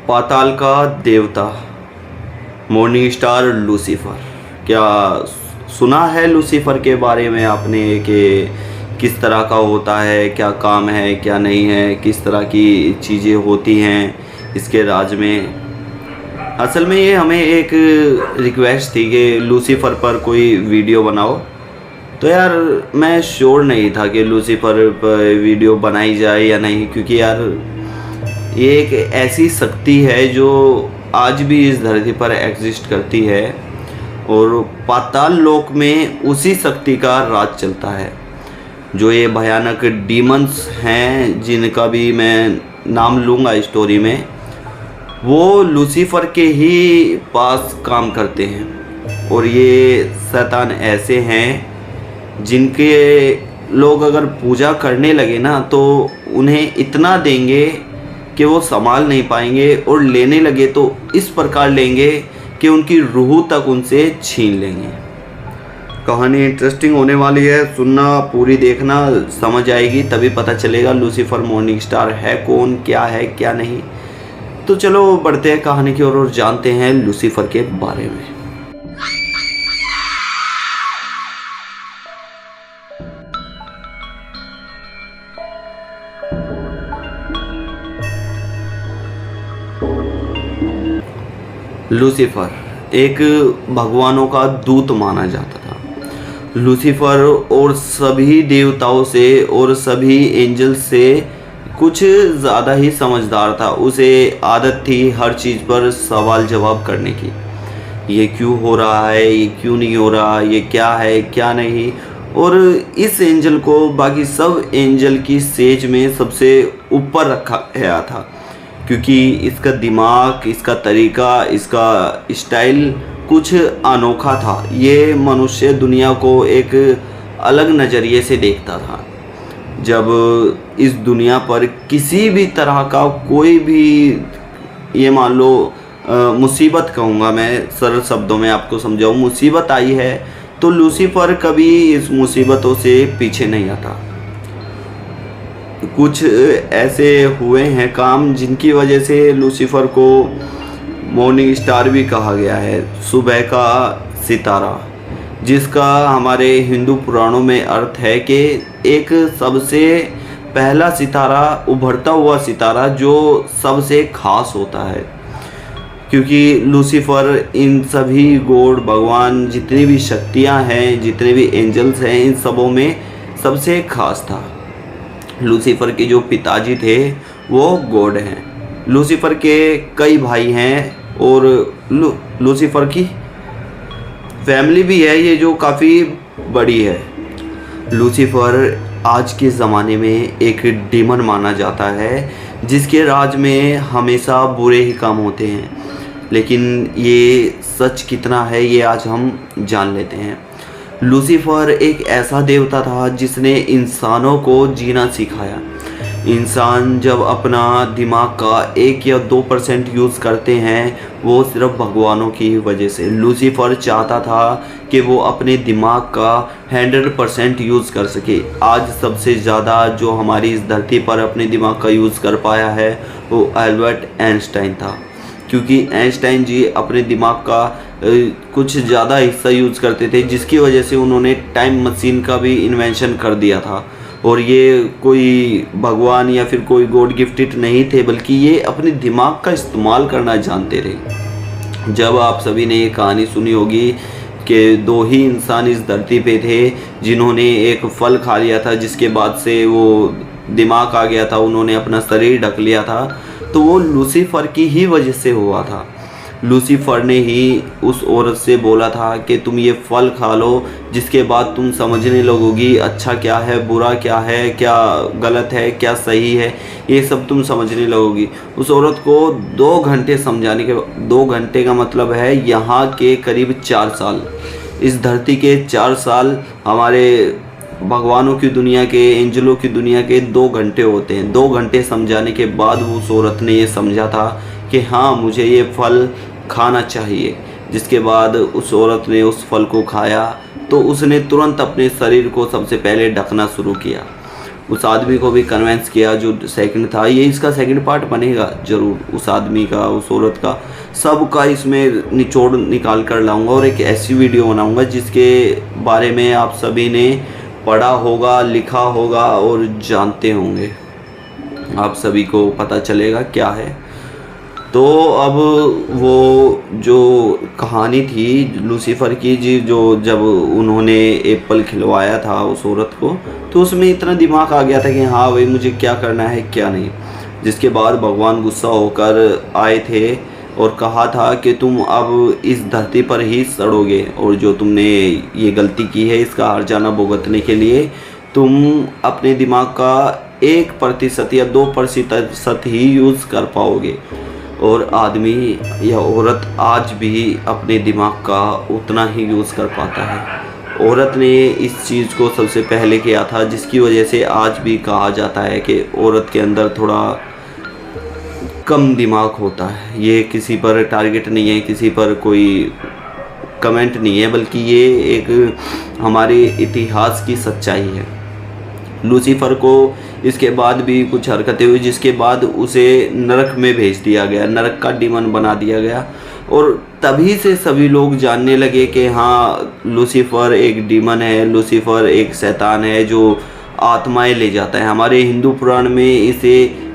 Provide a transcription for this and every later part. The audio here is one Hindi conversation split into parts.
पाताल का देवता मॉर्निंग स्टार लूसीफर। क्या सुना है लूसीफर के बारे में आपने कि किस तरह का होता है, क्या काम है, क्या नहीं है, किस तरह की चीज़ें होती हैं इसके राज में। असल में ये हमें एक रिक्वेस्ट थी कि लूसीफर पर कोई वीडियो बनाओ। तो यार मैं श्योर नहीं था कि लूसीफर पर वीडियो बनाई जाए या नहीं, क्योंकि यार ये एक ऐसी शक्ति है जो आज भी इस धरती पर एग्जिस्ट करती है और पाताल लोक में उसी शक्ति का राज चलता है। जो ये भयानक डीमंस हैं जिनका भी मैं नाम लूँगा स्टोरी में, वो लूसीफर के ही पास काम करते हैं। और ये शैतान ऐसे हैं जिनके लोग अगर पूजा करने लगे ना तो उन्हें इतना देंगे कि वो संभाल नहीं पाएंगे, और लेने लगे तो इस प्रकार लेंगे कि उनकी रूह तक उनसे छीन लेंगे। कहानी इंटरेस्टिंग होने वाली है, सुनना, पूरी देखना, समझ आएगी, तभी पता चलेगा लूसीफर मॉर्निंग स्टार है कौन, क्या है क्या नहीं। तो चलो बढ़ते हैं कहानी की ओर और जानते हैं लूसीफर के बारे में। लूसीफर एक भगवानों का दूत माना जाता था। लूसीफर और सभी देवताओं से और सभी एंजल से कुछ ज़्यादा ही समझदार था। उसे आदत थी हर चीज़ पर सवाल जवाब करने की। ये क्यों हो रहा है, ये क्यों नहीं हो रहा, ये क्या है क्या नहीं। और इस एंजल को बाकी सब एंजल की सेज में सबसे ऊपर रखा गया था, क्योंकि इसका दिमाग, इसका तरीका, इसका स्टाइल कुछ अनोखा था। ये मनुष्य दुनिया को एक अलग नज़रिए से देखता था। जब इस दुनिया पर किसी भी तरह का कोई भी, ये मान लो मुसीबत कहूँगा मैं, सरल शब्दों में आपको समझाऊँ, मुसीबत आई है तो लूसीफर कभी इस मुसीबतों से पीछे नहीं आता। कुछ ऐसे हुए हैं काम जिनकी वजह से लूसीफर को मॉर्निंग स्टार भी कहा गया है, सुबह का सितारा, जिसका हमारे हिंदू पुराणों में अर्थ है कि एक सबसे पहला सितारा, उभरता हुआ सितारा जो सबसे खास होता है। क्योंकि लूसीफर इन सभी गॉड, भगवान, जितनी भी शक्तियां हैं, जितने भी एंजल्स हैं, इन सबों में सबसे खास था। लूसीफर के जो पिताजी थे वो गॉड हैं। लूसीफर के कई भाई हैं और लूसीफर की फैमिली भी है ये जो काफ़ी बड़ी है। लूसीफर आज के ज़माने में एक डीमन माना जाता है जिसके राज में हमेशा बुरे ही काम होते हैं। लेकिन ये सच कितना है ये आज हम जान लेते हैं। लूसीफर एक ऐसा देवता था जिसने इंसानों को जीना सिखाया। इंसान जब अपना दिमाग का 1 या 2% यूज़ करते हैं वो सिर्फ भगवानों की वजह से। लूसीफर चाहता था कि वो अपने दिमाग का 100% यूज़ कर सके। आज सबसे ज़्यादा जो हमारी इस धरती पर अपने दिमाग का यूज़ कर पाया है वो अल्बर्ट आइंस्टाइन था, क्योंकि आइंस्टाइन जी अपने दिमाग का कुछ ज़्यादा हिस्सा यूज़ करते थे, जिसकी वजह से उन्होंने टाइम मशीन का भी इन्वेंशन कर दिया था। और ये कोई भगवान या फिर कोई गॉड गिफ्टेड नहीं थे, बल्कि ये अपने दिमाग का इस्तेमाल करना जानते थे। जब आप सभी ने ये कहानी सुनी होगी कि 2 ही इंसान इस धरती पे थे जिन्होंने एक फल खा लिया था, जिसके बाद से वो दिमाग आ गया था, उन्होंने अपना शरीर ढक लिया था, तो वो लूसीफर की ही वजह से हुआ था। लूसीफर ने ही उस औरत से बोला था कि तुम ये फल खा लो, जिसके बाद तुम समझने लगोगी अच्छा क्या है, बुरा क्या है, क्या गलत है, क्या सही है, ये सब तुम समझने लगोगी। उस औरत को 2 घंटे समझाने के, 2 घंटे का मतलब है यहाँ के करीब 4 साल, इस धरती के 4 साल हमारे भगवानों की दुनिया के, एंजलों की दुनिया के 2 घंटे होते हैं। 2 घंटे समझाने के बाद उस औरत ने ये समझा था कि हाँ मुझे ये फल खाना चाहिए। जिसके बाद उस औरत ने उस फल को खाया तो उसने तुरंत अपने शरीर को सबसे पहले ढकना शुरू किया। उस आदमी को भी कन्वेंस किया जो सेकंड था। ये इसका सेकंड पार्ट बनेगा ज़रूर, उस आदमी का, उस औरत का, सबका इसमें निचोड़ निकाल कर लाऊंगा और एक ऐसी वीडियो बनाऊंगा जिसके बारे में आप सभी ने पढ़ा होगा, लिखा होगा और जानते होंगे, आप सभी को पता चलेगा क्या है। तो अब वो जो कहानी थी लूसीफर की जी, जो जब उन्होंने एप्पल खिलवाया था उस औरत को, तो उसमें इतना दिमाग आ गया था कि हाँ भाई मुझे क्या करना है क्या नहीं। जिसके बाद भगवान गुस्सा होकर आए थे और कहा था कि तुम अब इस धरती पर ही सड़ोगे और जो तुमने ये गलती की है इसका हर्जाना भुगतने के लिए तुम अपने दिमाग का 1% या 2% ही यूज़ कर पाओगे। और आदमी या औरत आज भी अपने दिमाग का उतना ही यूज़ कर पाता है। औरत ने इस चीज़ को सबसे पहले किया था, जिसकी वजह से आज भी कहा जाता है कि औरत के अंदर थोड़ा कम दिमाग होता है। ये किसी पर टारगेट नहीं है, किसी पर कोई कमेंट नहीं है, बल्कि ये एक हमारे इतिहास की सच्चाई है। लूसीफर को इसके बाद भी कुछ हरकतें हुई, जिसके बाद उसे नरक में भेज दिया गया, नरक का डीमन बना दिया गया। और तभी से सभी लोग जानने लगे कि हाँ लूसीफर एक डीमन है, लूसीफर एक शैतान है जो आत्माएं ले जाता है। हमारे हिंदू पुराण में इसे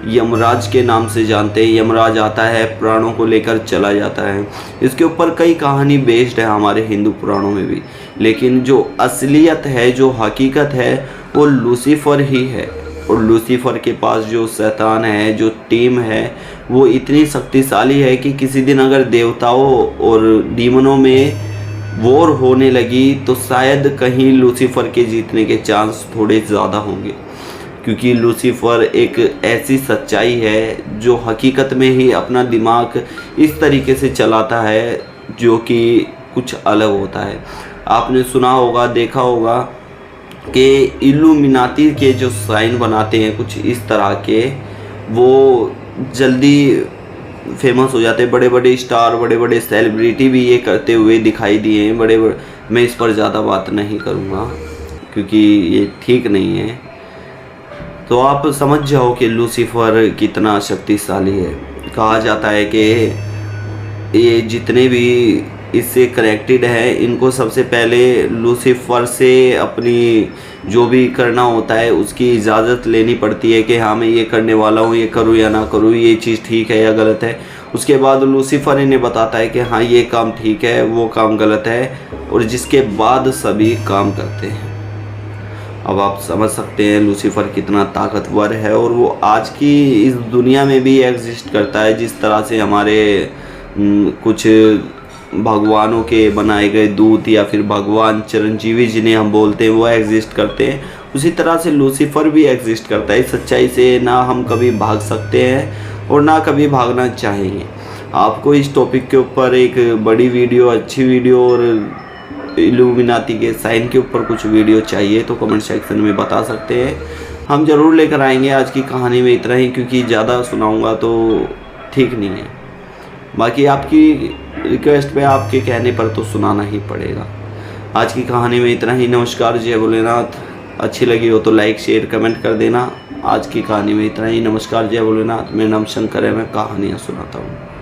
यमराज के नाम से जानते हैं। यमराज आता है, प्राणों को लेकर चला जाता है। इसके ऊपर कई कहानी बेस्ड है हमारे हिंदू पुराणों में भी, लेकिन जो असलियत है, जो हकीकत है, वो लूसीफर ही है। और लूसीफर के पास जो शैतान है, जो टीम है, वो इतनी शक्तिशाली है कि किसी दिन अगर देवताओं और डीमनों में वॉर होने लगी तो शायद कहीं लूसीफर के जीतने के चांस थोड़े ज़्यादा होंगे, क्योंकि लूसीफर एक ऐसी सच्चाई है जो हकीकत में ही अपना दिमाग इस तरीके से चलाता है जो कि कुछ अलग होता है। आपने सुना होगा, देखा होगा कि इल्यूमिनाती के जो साइन बनाते हैं कुछ इस तरह के, वो जल्दी फेमस हो जाते हैं। बड़े बड़े स्टार, बड़े बड़े सेलिब्रिटी भी ये करते हुए दिखाई दिए हैं। बड़े मैं इस पर ज़्यादा बात नहीं करूँगा क्योंकि ये ठीक नहीं है। तो आप समझ जाओ कि लूसीफर कितना शक्तिशाली है। कहा जाता है कि ये जितने भी इससे कनेक्टेड है, इनको सबसे पहले लूसीफर से अपनी जो भी करना होता है उसकी इजाज़त लेनी पड़ती है कि हाँ मैं ये करने वाला हूँ, ये करूँ या ना करूँ, ये चीज़ ठीक है या गलत है। उसके बाद लूसीफर इन्हें बताता है कि हाँ ये काम ठीक है, वो काम गलत है, और जिसके बाद सभी काम करते हैं। अब आप समझ सकते हैं लूसीफर कितना ताकतवर है, और वो आज की इस दुनिया में भी एग्जिस्ट करता है। जिस तरह से हमारे कुछ भगवानों के बनाए गए दूत या फिर भगवान चिरंजीवी जिन्हें हम बोलते हैं वो एग्जिस्ट करते हैं, उसी तरह से लूसीफर भी एग्जिस्ट करता है। इस सच्चाई से ना हम कभी भाग सकते हैं और ना कभी भागना चाहेंगे। आपको इस टॉपिक के ऊपर एक बड़ी वीडियो, अच्छी वीडियो और इल्यूमिनाती के साइन के ऊपर कुछ वीडियो चाहिए तो कमेंट सेक्शन में बता सकते हैं, हम ज़रूर लेकर आएंगे। आज की कहानी में इतना ही, क्योंकि ज़्यादा सुनाऊंगा तो ठीक नहीं है। बाकी आपकी रिक्वेस्ट पे, आपके कहने पर तो सुनाना ही पड़ेगा। आज की कहानी में इतना ही। नमस्कार, जय भोलेनाथ। अच्छी लगी हो तो लाइक, शेयर, कमेंट कर देना। आज की कहानी में इतना ही। नमस्कार, जय भोलेनाथ। मेरा नाम शंकर है, मैं कहानियाँ सुनाता हूँ।